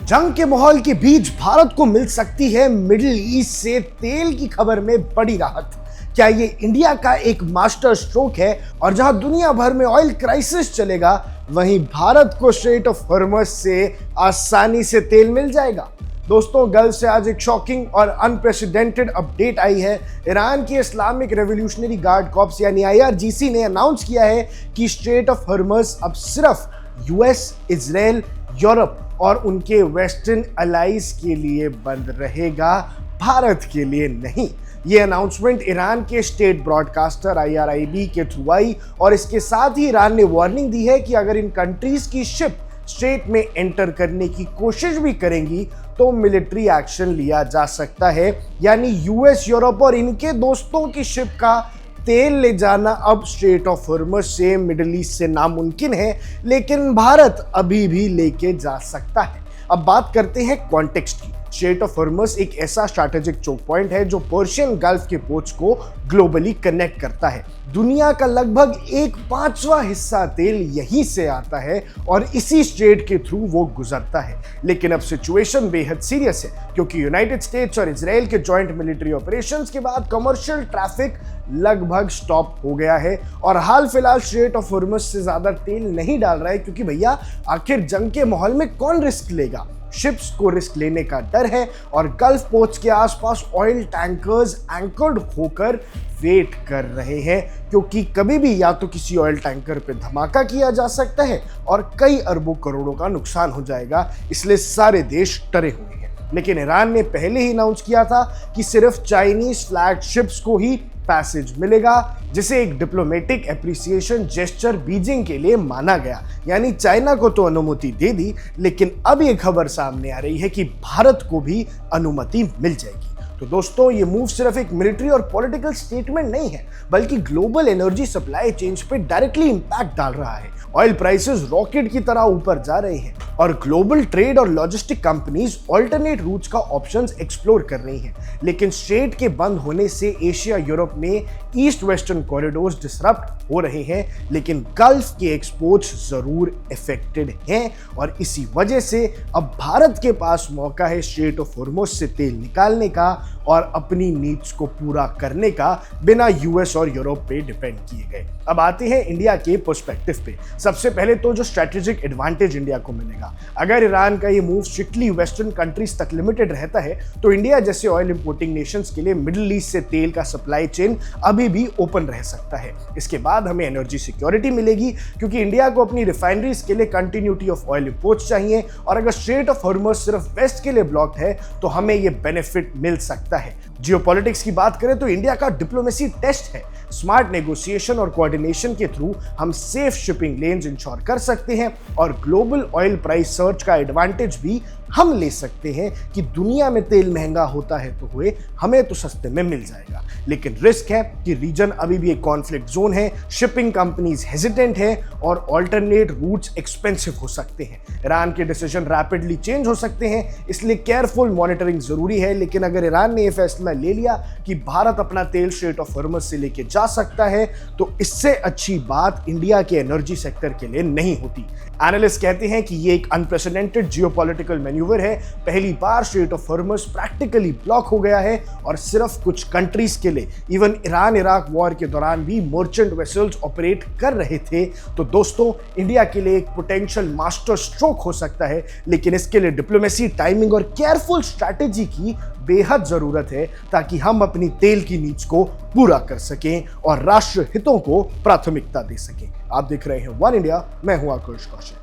जंग के माहौल के बीच भारत को मिल सकती है मिडिल ईस्ट से तेल की खबर में बड़ी राहत। क्या ये इंडिया का एक मास्टर स्ट्रोक है? और जहां दुनिया भर में ऑयल क्राइसिस चलेगा, वहीं भारत को स्ट्रेट ऑफ हॉर्मज़ से आसानी से तेल मिल जाएगा। दोस्तों, गल्फ से आज एक शॉकिंग और अनप्रेसिडेंटेड अपडेट आई है। ईरान की इस्लामिक रेवोल्यूशनरी गार्ड कॉर्प्स यानी IRGC ने अनाउंस किया है कि स्ट्रेट ऑफ हॉर्मज़ अब सिर्फ US, इजराइल, यूरोप और उनके वेस्टर्न अलाइज के लिए बंद रहेगा, भारत के लिए नहीं। ये अनाउंसमेंट ईरान के स्टेट ब्रॉडकास्टर IRIB के थ्रू आई और इसके साथ ही ईरान ने वार्निंग दी है कि अगर इन कंट्रीज की शिप स्ट्रेट में एंटर करने की कोशिश भी करेंगी तो मिलिट्री एक्शन लिया जा सकता है। यानी US, यूरोप और इनके दोस्तों की शिप का तेल ले जाना अब स्ट्रेट ऑफ हॉर्मज़ से मिडिल ईस्ट से नामुमकिन है, लेकिन भारत अभी भी लेके जा सकता है। अब बात करते हैं कॉन्टेक्स्ट की। स्ट्रेट ऑफ हॉर्मज़ एक ऐसा स्ट्रैटेजिक चोक पॉइंट है जो पर्शियन गल्फ के पोर्ट्स को ग्लोबली कनेक्ट करता है। दुनिया का लगभग 1/5वां हिस्सा तेल यहीं से आता है और इसी स्ट्रेट के थ्रू वो गुजरता है। लेकिन अब सिचुएशन बेहद सीरियस है, क्योंकि यूनाइटेड स्टेट्स और इजराइल के जॉइंट मिलिट्री ऑपरेशंस के बाद कमर्शियल ट्रैफिक लगभग स्टॉप हो गया है और हाल फिलहाल स्ट्रेट ऑफ हॉर्मज़ से ज्यादा तेल नहीं डाल रहा है, क्योंकि भैया आखिर जंग के माहौल में कौन रिस्क लेगा? शिप्स को रिस्क लेने का डर है और गल्फ पोर्ट्स के आसपास ऑयल टैंकर्स एंकर्ड होकर वेट कर रहे हैं, क्योंकि कभी भी या तो किसी ऑयल टैंकर पे धमाका किया जा सकता है और कई अरबों करोड़ों का नुकसान हो जाएगा। इसलिए सारे देश डरे हुए हैं। लेकिन ईरान ने पहले ही अनाउंस किया था कि सिर्फ चाइनीज फ्लैग शिप्स को ही पैसेज मिलेगा, जिसे एक डिप्लोमेटिक एप्रिसिएशन जेस्चर बीजिंग के लिए माना गया। यानी चाइना को तो अनुमति दे दी, लेकिन अब ये खबर सामने आ रही है कि भारत को भी अनुमति मिल जाएगी। तो दोस्तों, ये मूव सिर्फ एक मिलिट्री और पॉलिटिकल स्टेटमेंट नहीं है, बल्कि ग्लोबल एनर्जी सप्लाई चेन्स पे डायरेक्टली इंपैक्ट डाल रहा है। ऑयल प्राइसेस रॉकेट की तरह ऊपर जा रहे हैं और ग्लोबल ट्रेड और लॉजिस्टिक कंपनीज ऑल्टरनेट रूट्स का ऑप्शंस एक्सप्लोर कर रही हैं। लेकिन स्ट्रेट के बंद होने से एशिया, यूरोप में ईस्ट वेस्टर्न कॉरिडोर्स डिसरप्ट हो रहे हैं, लेकिन गल्फ के एक्सपोर्ट्स जरूर इफेक्टेड हैं और इसी वजह से अब भारत के पास मौका है स्ट्रेट ऑफ हॉर्मज़ से तेल निकालने का और अपनी नीड्स को पूरा करने का, बिना US और यूरोप पे डिपेंड किए गए। अब आते हैं इंडिया के पर्सपेक्टिव पे। सबसे पहले तो जो स्ट्रेटेजिक एडवांटेज इंडिया को मिलेगा, अगर ईरान का ये मूव स्ट्रिक्टली वेस्टर्न कंट्रीज तक लिमिटेड रहता है तो इंडिया जैसे ऑयल इंपोर्टिंग नेशंस के लिए मिडिल ईस्ट से तेल का सप्लाई चेन अभी भी ओपन रह सकता है। इसके बाद हमें एनर्जी सिक्योरिटी मिलेगी, क्योंकि इंडिया को अपनी रिफाइनरीज के लिए कंटिन्यूटी ऑफ ऑयल इंपोर्ट्स चाहिए और अगर स्ट्रेट ऑफ हॉर्मज़ सिर्फ वेस्ट के लिए ब्लॉक्ड है तो हमें ये बेनिफिट मिल सकता है। जियोपॉलिटिक्स की बात करें तो इंडिया का डिप्लोमेसी टेस्ट है। स्मार्ट नेगोशिएशन और कोऑर्डिनेशन के थ्रू हम सेफ शिपिंग लेन्स इंश्योर कर सकते हैं और ग्लोबल ऑयल प्राइस सर्च का एडवांटेज भी हम ले सकते हैं कि दुनिया में तेल महंगा होता है तो हुए, हमें तो सस्ते में मिल जाएगा। लेकिन रिस्क है कि रीजन अभी भी एक कॉन्फ्लिक्ट जोन है, शिपिंग कंपनीज हेजिटेंट है और ऑल्टरनेट रूट्स एक्सपेंसिव हो सकते हैं। ईरान के डिसीजन रैपिडली चेंज हो सकते हैं, इसलिए केयरफुल मॉनिटरिंग जरूरी है। लेकिन अगर ईरान ने यह फैसला ले लिया कि भारत अपना तेल स्ट्रेट ऑफ हॉर्मज़ से लेके जा सकता है, तो इससे अच्छी बात इंडिया के एनर्जी सेक्टर के लिए नहीं होती। एनालिस्ट कहते हैं कि ये एक अनप्रेसिडेंटेड जियोपॉलिटिकल मैन्यूवर है। पहली बार स्ट्रेट ऑफ हॉर्मज़ प्रैक्टिकली ब्लॉक हो गया है और सिर्फ कुछ कंट्रीज के लिए, इवन ईरान इराक वॉर के दौरान भी मर्चेंट वेसल्स ऑपरेट कर रहे थे। तो दोस्तों, इंडिया के लिए एक पोटेंशियल मास्टर स्ट्रोक हो सकता है, लेकिन इसके लिए डिप्लोमेसी, टाइमिंग और केयरफुल स्ट्रैटेजी की बेहद जरूरत है, ताकि हम अपनी तेल की नीड्स को पूरा कर सकें और राष्ट्र हितों को प्राथमिकता दे सकें। आप देख रहे हैं वन इंडिया, मैं हूं आकाश Kaushik.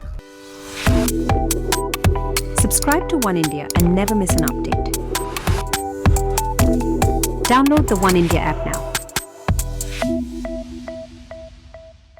Subscribe to One India and never miss an update. Download the One India app now.